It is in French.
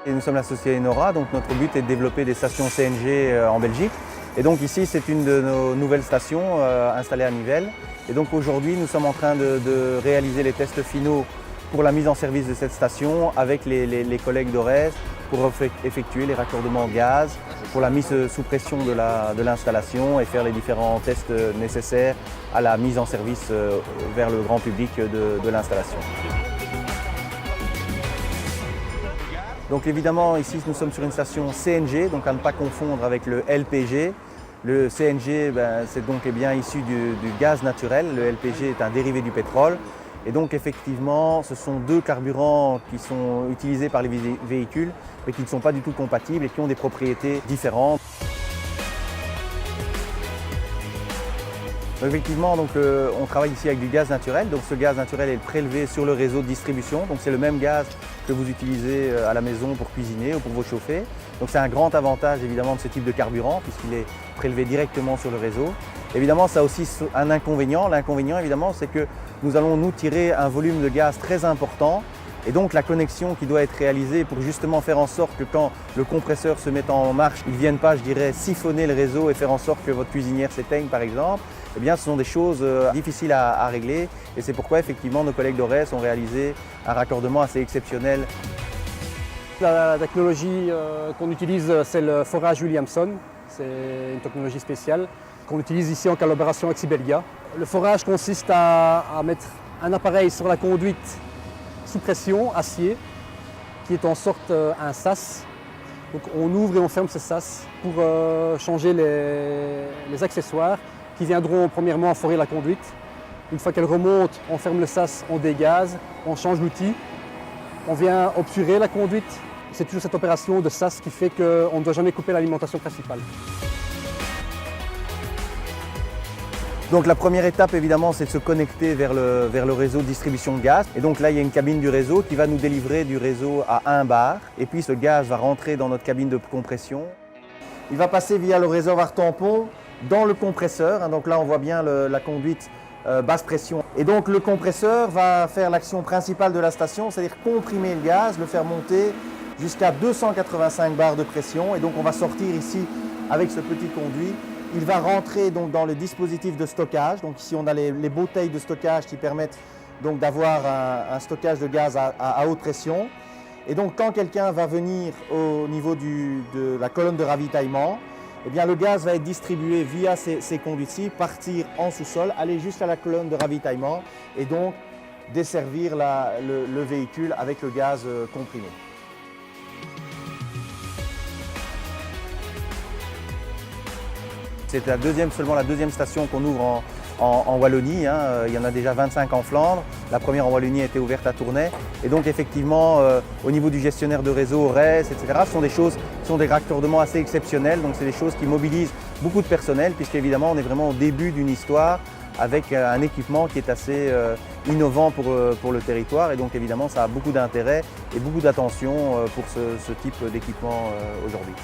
Et nous sommes la société Enora, donc notre but est de développer des stations CNG en Belgique. Et donc ici, c'est une de nos nouvelles stations installées à Nivelles. Et donc aujourd'hui, nous sommes en train de réaliser les tests finaux pour la mise en service de cette station avec les collègues d'Ores pour effectuer les raccordements gaz, pour la mise sous pression de l'installation et faire les différents tests nécessaires à la mise en service vers le grand public de l'installation. Donc évidemment, ici, nous sommes sur une station CNG, donc à ne pas confondre avec le LPG. Le CNG, c'est donc bien issu du gaz naturel. Le LPG est un dérivé du pétrole. Et donc effectivement, ce sont deux carburants qui sont utilisés par les véhicules, mais qui ne sont pas du tout compatibles et qui ont des propriétés différentes. Effectivement, on travaille ici avec du gaz naturel. Donc ce gaz naturel est prélevé sur le réseau de distribution. Donc c'est le même gaz que vous utilisez à la maison pour cuisiner ou pour vous chauffer. Donc c'est un grand avantage évidemment de ce type de carburant puisqu'il est prélevé directement sur le réseau. Évidemment, ça a aussi un inconvénient. L'inconvénient évidemment, c'est que nous allons nous tirer un volume de gaz très important. Et donc la connexion qui doit être réalisée pour justement faire en sorte que quand le compresseur se met en marche, il ne vienne pas, je dirais, siphonner le réseau et faire en sorte que votre cuisinière s'éteigne par exemple, eh bien ce sont des choses difficiles à régler et c'est pourquoi effectivement nos collègues d'Ores ont réalisé un raccordement assez exceptionnel. La technologie qu'on utilise, c'est le forage Williamson. C'est une technologie spéciale qu'on utilise ici en collaboration avec Sibellia. Le forage consiste à mettre un appareil sur la conduite sous pression, acier, qui est en sorte un sas. Donc on ouvre et on ferme ce sas pour changer les accessoires qui viendront premièrement forer la conduite. Une fois qu'elle remonte, on ferme le sas, on dégaze, on change l'outil, on vient obturer la conduite. C'est toujours cette opération de sas qui fait qu'on ne doit jamais couper l'alimentation principale. Donc la première étape évidemment c'est de se connecter vers le réseau de distribution de gaz. Et donc là il y a une cabine du réseau qui va nous délivrer du réseau à 1 bar. Et puis ce gaz va rentrer dans notre cabine de compression. Il va passer via le réservoir tampon dans le compresseur. Donc là on voit bien la conduite basse pression. Et donc le compresseur va faire l'action principale de la station, c'est-à-dire comprimer le gaz, le faire monter jusqu'à 285 bars de pression. Et donc on va sortir ici avec ce petit conduit. Il va rentrer donc dans le dispositif de stockage. Donc ici on a les bouteilles de stockage qui permettent donc d'avoir un stockage de gaz à haute pression. Et donc quand quelqu'un va venir au niveau de la colonne de ravitaillement, eh bien, le gaz va être distribué via ces conduits-ci, partir en sous-sol, aller jusqu'à la colonne de ravitaillement et donc desservir le véhicule avec le gaz comprimé. C'est seulement la deuxième station qu'on ouvre en Wallonie. Il y en a déjà 25 en Flandre. La première en Wallonie a été ouverte à Tournai. Et donc effectivement, au niveau du gestionnaire de réseau, RES, etc., ce sont des raccordements assez exceptionnels. Donc c'est des choses qui mobilisent beaucoup de personnel, puisqu'évidemment on est vraiment au début d'une histoire avec un équipement qui est assez innovant pour le territoire. Et donc évidemment ça a beaucoup d'intérêt et beaucoup d'attention pour ce type d'équipement aujourd'hui.